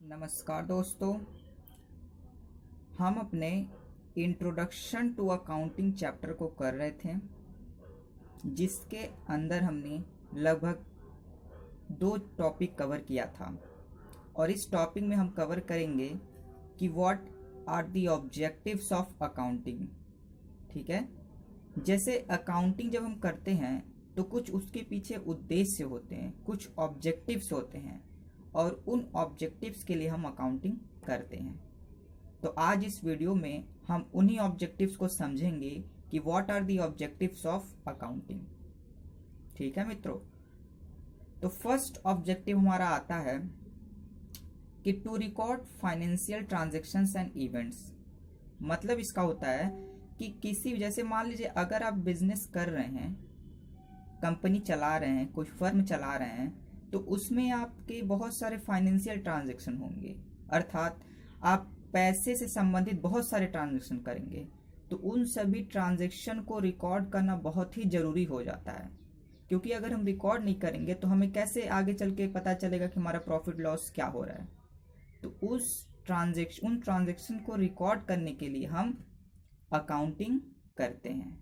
नमस्कार दोस्तों। हम अपने इंट्रोडक्शन टू अकाउंटिंग चैप्टर को कर रहे थे, जिसके अंदर हमने लगभग 2 टॉपिक कवर किया था। और इस टॉपिक में हम कवर करेंगे कि what are the objectives of accounting. ठीक है, जैसे अकाउंटिंग जब हम करते हैं तो कुछ उसके पीछे उद्देश्य होते हैं, कुछ ऑब्जेक्टिव्स होते हैं, और उन ऑब्जेक्टिव्स के लिए हम अकाउंटिंग करते हैं। तो आज इस वीडियो में हम उन्हीं ऑब्जेक्टिव्स को समझेंगे कि what are the objectives of accounting. ठीक है मित्रों, तो फर्स्ट ऑब्जेक्टिव हमारा आता है कि to record financial transactions and events. मतलब इसका होता है कि किसी, जैसे मान लीजिए अगर आप बिजनेस कर रहे हैं, कंपनी चला रहे हैं, कोई फर्म चला रहे हैं, तो उसमें आपके बहुत सारे फाइनेंशियल ट्रांजैक्शन होंगे, अर्थात आप पैसे से संबंधित बहुत सारे ट्रांजैक्शन करेंगे। तो उन सभी ट्रांजैक्शन को रिकॉर्ड करना बहुत ही ज़रूरी हो जाता है, क्योंकि अगर हम रिकॉर्ड नहीं करेंगे तो हमें कैसे आगे चल के पता चलेगा कि हमारा प्रॉफिट लॉस क्या हो रहा है। तो उन ट्रांजैक्शन को रिकॉर्ड करने के लिए हम अकाउंटिंग करते हैं।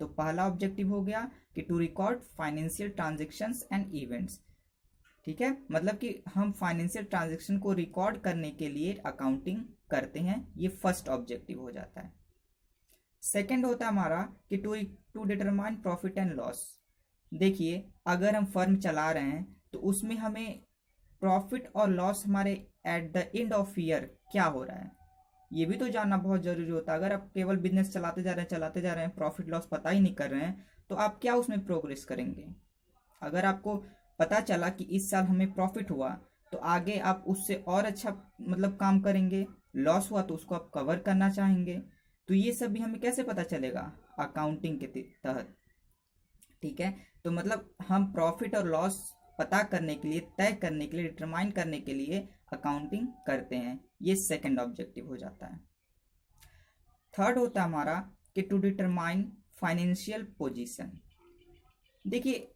तो पहला ऑब्जेक्टिव हो गया कि to record financial transactions and events. ठीक है, मतलब कि हम फाइनेंशियल ट्रांजैक्शन को रिकॉर्ड करने के लिए अकाउंटिंग करते हैं। ये फर्स्ट ऑब्जेक्टिव हो जाता है। सेकंड होता है हमारा कि to determine profit and loss. देखिए, अगर हम फर्म चला रहे हैं तो उसमें हमें प्रॉफिट और लॉस हमारे at the end of year क्या हो रहा है, ये भी तो जानना बहुत जरूरी होता है। अगर आप केवल बिजनेस चलाते जा रहे हैं, प्रॉफिट लॉस पता ही नहीं कर रहे हैं, तो आप क्या उसमें प्रोग्रेस करेंगे। अगर आपको पता चला कि इस साल हमें प्रॉफिट हुआ, तो आगे आप उससे और अच्छा मतलब काम करेंगे। लॉस हुआ तो उसको आप कवर करना चाहेंगे। तो ये सब भी हमें कैसे पता चलेगा, अकाउंटिंग के तहत। ठीक है, तो मतलब हम प्रॉफिट और लॉस पता करने के लिए, तय करने के लिए, डिटरमाइन करने के लिए अकाउंटिंग करते हैं। ये सेकंड ऑब्जेक्टिव हो जाता है। थर्ड होता है हमारा कि टू डिटरमाइन फाइनेंशियल पोजीशन। देखिए,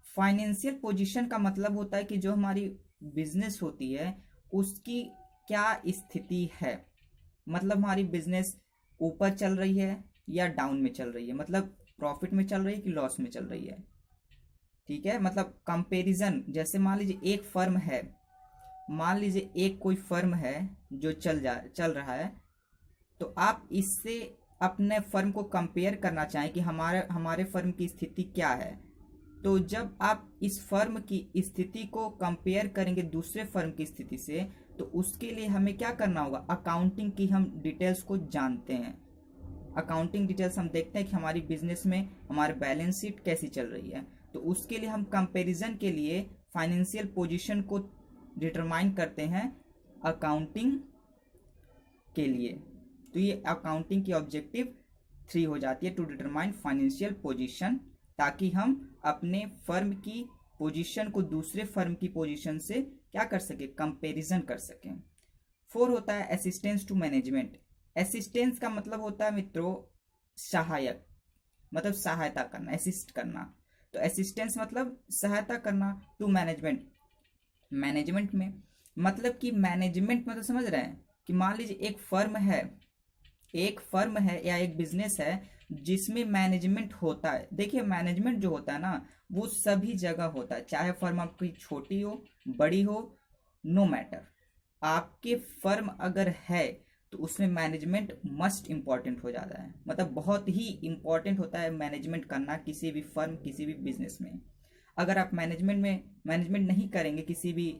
फाइनेंशियल पोजीशन का मतलब होता है कि जो हमारी बिजनेस होती है उसकी क्या स्थिति है। मतलब हमारी बिजनेस ऊपर चल रही है या डाउन में चल रही है, मतलब प्रॉफिट में चल रही है कि लॉस में चल रही है। ठीक है, मतलब कंपैरिजन, जैसे मान लीजिए एक फर्म है, मान लीजिए एक कोई फर्म है जो चल रहा है, तो आप इससे अपने फर्म को कंपेयर करना चाहें कि हमारे फर्म की स्थिति क्या है। तो जब आप इस फर्म की स्थिति को कंपेयर करेंगे दूसरे फर्म की स्थिति से, तो उसके लिए हमें क्या करना होगा, अकाउंटिंग की हम डिटेल्स को जानते हैं। अकाउंटिंग डिटेल्स हम देखते हैं कि हमारी बिजनेस में हमारी बैलेंस शीट कैसी चल रही है। तो उसके लिए हम कंपैरिजन के लिए फाइनेंशियल पोजीशन को डिटरमाइन करते हैं अकाउंटिंग के लिए। तो ये अकाउंटिंग की ऑब्जेक्टिव 3 हो जाती है, टू डिटरमाइन फाइनेंशियल पोजीशन, ताकि हम अपने फर्म की पोजीशन को दूसरे फर्म की पोजीशन से क्या कर सके, कंपैरिजन कर सकें। 4 होता है असिस्टेंस टू मैनेजमेंट। असिस्टेंस का मतलब होता है मित्रों सहायक, मतलब सहायता करना, असिस्ट करना। तो असिस्टेंस मतलब सहायता करना टू मैनेजमेंट, मैनेजमेंट में। मतलब कि मैनेजमेंट में तो समझ रहे हैं कि मान लीजिए एक फर्म है या एक बिजनेस है जिसमें मैनेजमेंट होता है। देखिए, मैनेजमेंट जो होता है ना, वो सभी जगह होता है, चाहे फर्म आपकी छोटी हो बड़ी हो, नो मैटर। आपके फर्म अगर है तो उसमें मैनेजमेंट मस्ट इम्पॉर्टेंट हो जाता है, मतलब बहुत ही इम्पॉर्टेंट होता है मैनेजमेंट करना किसी भी फर्म, किसी भी बिजनेस में। अगर आप मैनेजमेंट नहीं करेंगे किसी भी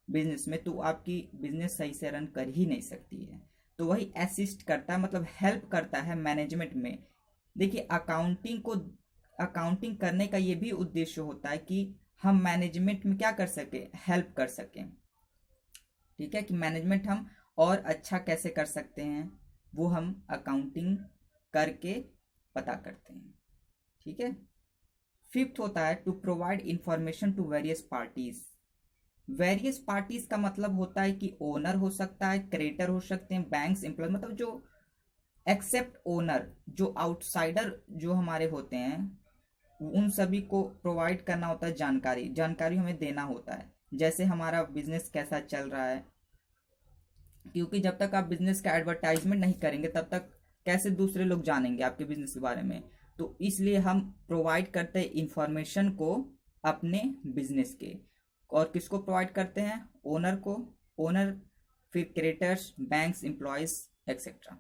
बिजनेस में, तो आपकी बिजनेस सही से रन कर ही नहीं सकती है। तो वही असिस्ट करता है, मतलब हेल्प करता है मैनेजमेंट में। देखिए, अकाउंटिंग करने का ये भी उद्देश्य होता है कि हम मैनेजमेंट में क्या कर सके, हेल्प कर सकें। ठीक है, कि मैनेजमेंट हम और अच्छा कैसे कर सकते हैं, वो हम अकाउंटिंग करके पता करते हैं। ठीक है। फिफ्थ होता है to provide information to various parties. Various parties का मतलब होता है कि ओनर हो सकता है, क्रेडिटर हो सकते हैं, बैंक्स, एम्प्लॉय, मतलब जो एक्सेप्ट ओनर, जो आउटसाइडर जो हमारे होते हैं, उन सभी को प्रोवाइड करना होता है, जानकारी हमें देना होता है। जैसे हमारा बिजनेस कैसा चल रहा है, क्योंकि जब तक आप बिजनेस का एडवर्टाइजमेंट नहीं करेंगे तब तक कैसे दूसरे लोग जानेंगे आपके बिजनेस के बारे में। तो इसलिए हम प्रोवाइड करते हैं इंफॉर्मेशन को अपने बिजनेस के। और किसको प्रोवाइड करते हैं? ओनर को। ओनर, फिर क्रिएटर्स, बैंक्स, एम्प्लॉयज एक्सेट्रा।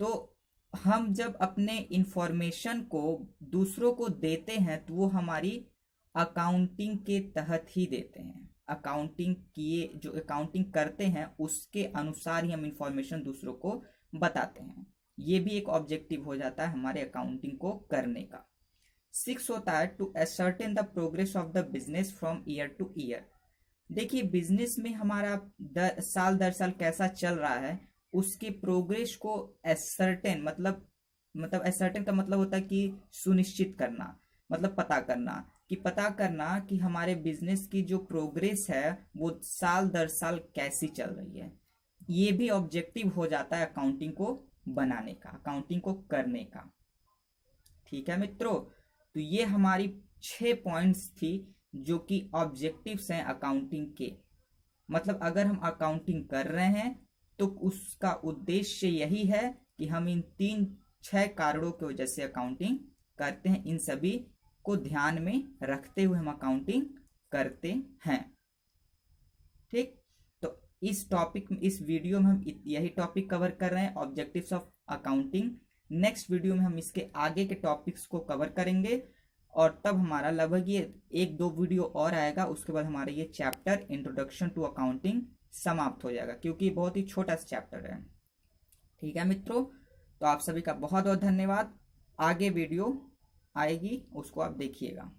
तो हम जब अपने इंफॉर्मेशन को दूसरों को देते हैं तो वो हमारी अकाउंटिंग के तहत ही देते हैं। अकाउंटिंग किए जो अकाउंटिंग करते हैं उसके अनुसार ही हम इंफॉर्मेशन दूसरों को बताते हैं। ये भी एक ऑब्जेक्टिव हो जाता है हमारे अकाउंटिंग को करने का। 6 होता है to ascertain the progress of the business from year to year. देखिए बिजनेस में हमारा साल दर साल कैसा चल रहा है उसके प्रोग्रेस को असर्टेन मतलब असर्टेन का मतलब होता है कि सुनिश्चित करना, मतलब पता करना कि हमारे बिजनेस की जो प्रोग्रेस है वो साल दर साल कैसी चल रही है। ये भी ऑब्जेक्टिव हो जाता है अकाउंटिंग को बनाने का, अकाउंटिंग को करने का। ठीक है मित्रों, तो ये हमारी 6 पॉइंट्स थी जो कि ऑब्जेक्टिव्स हैं अकाउंटिंग के। मतलब अगर हम अकाउंटिंग कर रहे हैं तो उसका उद्देश्य यही है कि हम इन 3-6 कारणों की वजह से अकाउंटिंग करते हैं। इन सभी को ध्यान में रखते हुए हम अकाउंटिंग करते हैं। ठीक, तो इस वीडियो में हम यही टॉपिक कवर कर रहे हैं, objectives of accounting. Next video में हम इसके आगे के टॉपिक्स को कवर करेंगे और तब हमारा लगभग ये 1-2 वीडियो और आएगा। उसके बाद हमारा ये चैप्टर इंट्रोडक्शन टू अकाउंटिंग समाप्त हो जाएगा, क्योंकि बहुत ही छोटा सा चैप्टर है। ठीक है मित्रों, तो आप सभी का बहुत बहुत धन्यवाद। आगे वीडियो आएगी, उसको आप देखिएगा।